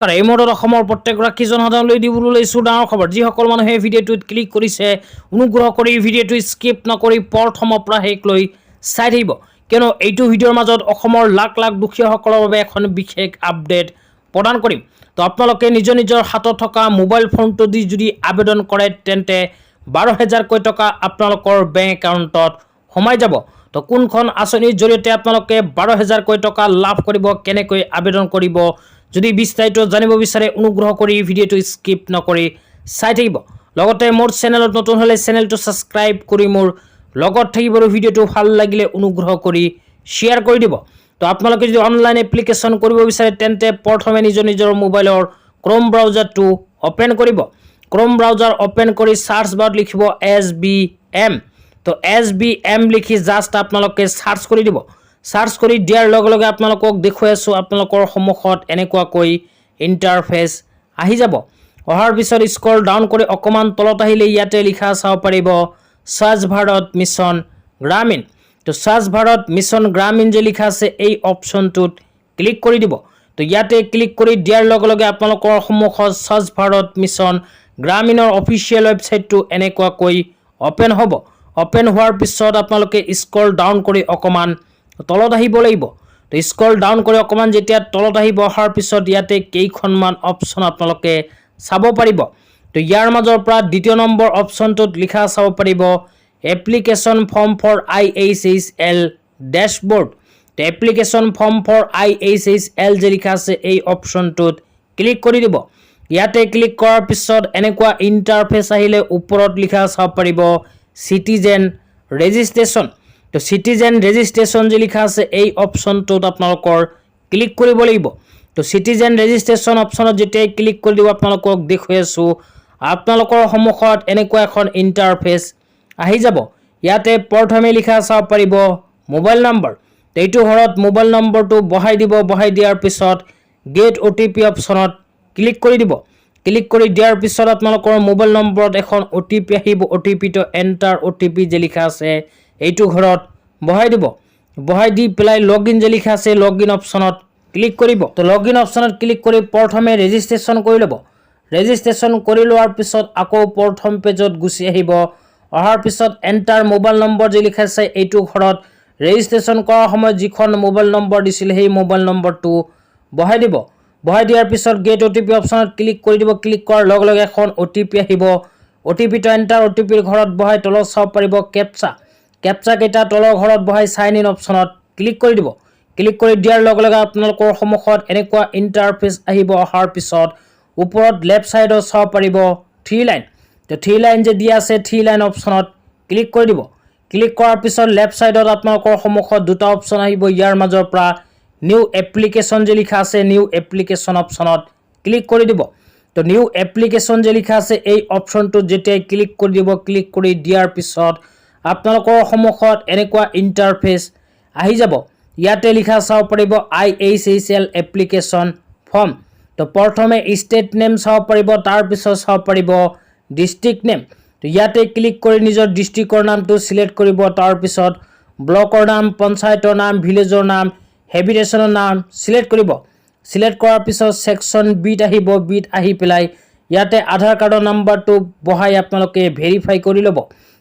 এই মুহূৰ্তত অসমৰ প্ৰত্যেকগৰাকী জনসাধাৰণলৈ দিবলৈ লৈছোঁ ডাঙৰ খবৰ। যিসকল মানুহে ভিডিঅ'টোত ক্লিক কৰিছে অনুগ্ৰহ কৰি ভিডিঅ'টো স্কিপ নকৰি প্ৰথমৰ পৰা শেষলৈ চাই থাকিব, কিয়নো এইটো ভিডিঅ'ৰ মাজত অসমৰ লাখ লাখ দুখীয়াসকলৰ বাবে এখন বিশেষ আপডেট প্ৰদান কৰিম। তো আপোনালোকে নিজৰ নিজৰ হাতত থকা মোবাইল ফোনটো দি যদি আবেদন কৰে তেন্তে 12,000কৈ টকা আপোনালোকৰ বেংক একাউণ্টত সোমাই যাব। তো কোনখন আঁচনিৰ জৰিয়তে আপোনালোকে 12,000কৈ টকা লাভ কৰিব, কেনেকৈ আবেদন কৰিব, যদি বিস্তাৰিত জানিব বিচাৰে অনুগ্ৰহ কৰি ভিডিঅ'টো স্কিপ নকৰি চাই থাকিব। লগতে মোৰ চেনেলত নতুন হ'লে চেনেলটো ছাবস্ক্ৰাইব কৰি মোৰ লগত থাকিব আৰু ভিডিঅ'টো ভাল লাগিলে অনুগ্ৰহ কৰি শ্বেয়াৰ কৰি দিব। তো আপোনালোকে যদি অনলাইন এপ্লিকেশ্যন কৰিব বিচাৰে তেন্তে প্ৰথমে নিজৰ মোবাইলৰ ক্ৰম ব্ৰাউজাৰটো অ'পেন কৰিব। ক্ৰম ব্ৰাউজাৰ অ'পেন কৰি সাৰ্চ বাৰত লিখিব SBM। তো SBM লিখি জাষ্ট আপোনালোকে সাৰ্চ কৰি দিব। সাৰ্চ কৰি দিয়াৰ লগে লগে আপোনালোকক দেখুৱাই আছোঁ আপোনালোকৰ সন্মুখত এনেকুৱাকৈ ইণ্টাৰফেচ আহি যাব। অহাৰ পিছত স্ক্ৰল ডাউন কৰি অকণমান তলত আহিলে ইয়াতে লিখা চাব পাৰিব স্বচ্ছ ভাৰত মিছন গ্ৰামীণ। তো স্বচ্ছ ভাৰত মিছন গ্ৰামীণ যে লিখা আছে এই অপশ্যনটোত ক্লিক কৰি দিব। তো ইয়াতে ক্লিক কৰি দিয়াৰ লগে লগে আপোনালোকৰ সন্মুখত স্বচ্ছ ভাৰত মিছন গ্ৰামীণৰ অফিচিয়েল ৱেবছাইটটো এনেকুৱাকৈ অ'পেন হ'ব। অ'পেন হোৱাৰ পিছত আপোনালোকে স্ক্ৰল ডাউন কৰি অকণমান তলত আহিব লাগিব। তো স্ক্ৰল ডাউন কৰি অকণমান যেতিয়া তলত আহিব, অহাৰ পিছত ইয়াতে কেইখনমান অপশ্যন আপোনালোকে চাব পাৰিব। তো ইয়াৰ মাজৰ পৰা দ্বিতীয় নম্বৰ অপশ্যনটোত লিখা চাব পাৰিব এপ্লিকেশ্যন ফৰ্ম ফৰ IHHL ডেছবৰ্ড। তো এপ্লিকেশ্যন ফৰ্ম ফৰ IHHL যে লিখা আছে এই অপশ্যনটোত ক্লিক কৰি দিব। ইয়াতে ক্লিক কৰাৰ পিছত এনেকুৱা ইণ্টাৰফেচ আহিলে ওপৰত লিখা চাব পাৰিব চিটিজেন ৰেজিষ্ট্ৰেশ্যন। তো চিটিজেন ৰেজিষ্ট্ৰেশ্যন যে লিখা আছে এই অপশ্যনটোত আপোনালোকৰ ক্লিক কৰিব লাগিব। তো চিটিজেন ৰেজিষ্ট্ৰেশ্যন অপশ্যনত যেতিয়াই ক্লিক কৰি দিব আপোনালোকক দেখুৱাই আছোঁ আপোনালোকৰ সন্মুখত এনেকুৱা এখন ইণ্টাৰফেচ আহি যাব। ইয়াতে প্ৰথমে লিখা চাব পাৰিব মোবাইল নম্বৰ। তো এইটো ঘৰত মোবাইল নম্বৰটো বহাই দিব। বহাই দিয়াৰ পিছত গেট OTP অপশ্যনত ক্লিক কৰি দিব। ক্লিক কৰি দিয়াৰ পিছত আপোনালোকৰ মোবাইল নম্বৰত এখন OTP আহিব। OTPটো এণ্টাৰ OTP যে লিখা আছে এইটো ঘৰত বহাই দিব। বহাই দি পেলাই লগইন যে লিখা আছে লগইন অপশ্যনত ক্লিক কৰিব। তো লগইন অপশ্যনত ক্লিক কৰি প্ৰথমে ৰেজিষ্ট্ৰেশ্যন কৰি ল'ব। ৰেজিষ্ট্ৰেশ্যন কৰি লোৱাৰ পিছত আকৌ প্ৰথম পেজত গুচি আহিব। অহাৰ পিছত এণ্টাৰ মোবাইল নম্বৰ যে লিখা আছে এইটো ঘৰত ৰেজিষ্ট্ৰেশ্যন কৰাৰ সময়ত যিখন মোবাইল নম্বৰ দিছিল সেই মোবাইল নম্বৰটো বহাই দিব। বহাই দিয়াৰ পিছত গেট OTP অপশ্যনত ক্লিক কৰি দিব। ক্লিক কৰাৰ লগে লগে এখন OTP আহিব। OTPটো এণ্টাৰ OTPৰ ঘৰত বহাই তলত চাব পাৰিব কেপচা। কেপচাকেইটা তলৰ ঘৰত বহাই চাইন ইন অপশ্যনত ক্লিক কৰি দিব। ক্লিক কৰি দিয়াৰ লগে লগে আপোনালোকৰ সন্মুখত এনেকুৱা ইণ্টাৰফেচ আহিব। অহাৰ পিছত ওপৰত লেফ্ট ছাইডত চাব পাৰিব 3 লাইন। তো 3 লাইন যে দিয়া আছে 3 লাইন অপশ্যনত ক্লিক কৰি দিব। ক্লিক কৰাৰ পিছত লেফ্ট ছাইডত আপোনালোকৰ সন্মুখত দুটা অপশ্যন আহিব। ইয়াৰ মাজৰ পৰা নিউ এপ্লিকেশ্যন যে লিখা আছে নিউ এপ্লিকেশ্যন অপশ্যনত ক্লিক কৰি দিব। তো নিউ এপ্লিকেশ্যন যে লিখা আছে এই অপশ্যনটোত যেতিয়াই ক্লিক কৰি দিব, ক্লিক কৰি দিয়াৰ পিছত আপোনালোকৰ সন্মুখত এনেকুৱা ইণ্টাৰফেচ আহি যাব। ইয়াতে লিখা চাব পাৰিব IHHL এপ্লিকেশ্যন ফৰ্ম। তো প্ৰথমে ষ্টেট নেম চাব পাৰিব, তাৰপিছত চাব পাৰিব ডিষ্ট্ৰিক্ট নেম। তো ইয়াতে ক্লিক কৰি নিজৰ ডিষ্ট্ৰিক্টৰ নামটো চিলেক্ট কৰিব। তাৰপিছত ব্লকৰ নাম, পঞ্চায়তৰ নাম, ভিলেজৰ নাম, হেবিটেশ্যনৰ নাম চিলেক্ট কৰিব। চিলেক্ট কৰাৰ পিছত ছেকশ্যন বিত আহিব। বিত আহি পেলাই ইয়াতে আধাৰ কাৰ্ডৰ নাম্বাৰটো বহাই আপোনালোকে ভেৰিফাই কৰি ল'ব।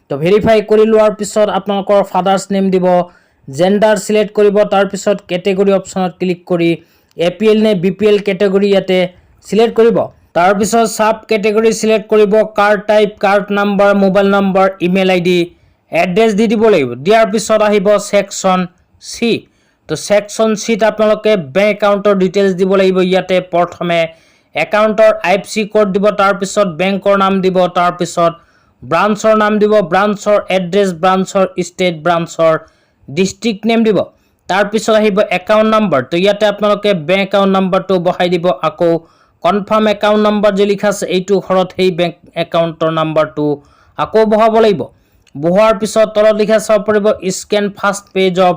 তো ভেৰিফাই কৰি লোৱাৰ পিছত আপোনালোকৰ ফাদাৰ্ছ নেম দিব, জেণ্ডাৰ চিলেক্ট কৰিব। তাৰপিছত কেটেগৰী অপশ্যনত ক্লিক কৰি APL নে BPL কেটেগৰী ইয়াতে চিলেক্ট কৰিব। তাৰপিছত সাব কেটেগৰী চিলেক্ট কৰিব। Card type, card number, mobile number, email ID, address দি দিব লাগিব। দিয়াৰ পিছত আহিব ছেকশ্যন C। তো ছেকশ্যন Cত আপোনালোকে বেংক একাউণ্টৰ ডিটেইলছ দিব লাগিব। ইয়াতে প্ৰথমে একাউণ্টৰ IFSC কোড দিব, তাৰপিছত বেংকৰ নাম দিব, তাৰপিছত ব্ৰাঞ্চৰ নাম দিব, ব্ৰাঞ্চৰ এড্ৰেছ, ব্ৰাঞ্চৰ ষ্টেট, ব্ৰাঞ্চৰ ডিষ্ট্ৰিক্ট নেম দিব। তাৰপিছত আহিব একাউণ্ট নাম্বাৰ। তো ইয়াতে আপোনালোকে বেংক একাউণ্ট নাম্বাৰটো বহাই দিব। আকৌ কনফাৰ্ম একাউণ্ট নাম্বাৰ যে লিখা আছে এইটো ঘৰত সেই বেংক একাউণ্টৰ নাম্বাৰটো আকৌ বহাব লাগিব। বহোৱাৰ পিছত তলত লিখা চাব পাৰিব scan first page of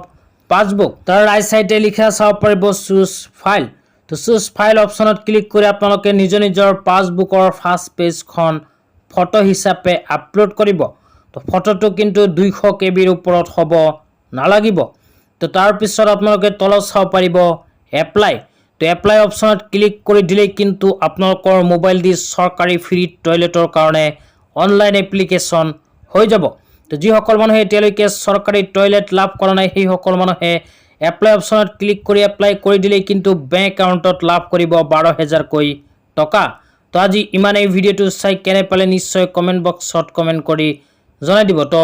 passbook. তাৰ ৰাইট চাইডে লিখা চাব পাৰিব চুজ ফাইল। তো চুজ ফাইল অপশ্যনত ক্লিক কৰি আপোনালোকে নিজৰ পাছবুকৰ ফাৰ্ষ্ট পেজখন ফটো হিচাপে আপলোড কৰিব। তো ফটোটো কিন্তু 200 KBৰ ওপৰত হ'ব নালাগিব। তো তাৰপিছত আপোনালোকে তলত চাব পাৰিব এপ্লাই। তো এপ্লাই অপশ্যনত ক্লিক কৰি দিলেই কিন্তু আপোনালোকৰ মোবাইল দি চৰকাৰী ফ্ৰী টয়লেটৰ কাৰণে অনলাইন এপ্লিকেশ্যন হৈ যাব। তো যিসকল মানুহে এতিয়ালৈকে চৰকাৰী টয়লেট লাভ কৰা নাই সেইসকল মানুহে এপ্লাই অপশ্যনত ক্লিক কৰি এপ্লাই কৰি দিলেই কিন্তু বেংক একাউণ্টত লাভ কৰিব 12,000কৈ টকা। তো আজি ইমানেই, ভিডিঅ'টো চাই কেনে পালে নিশ্চয় কমেণ্ট বক্সত কমেণ্ট কৰি জনাই দিব। তো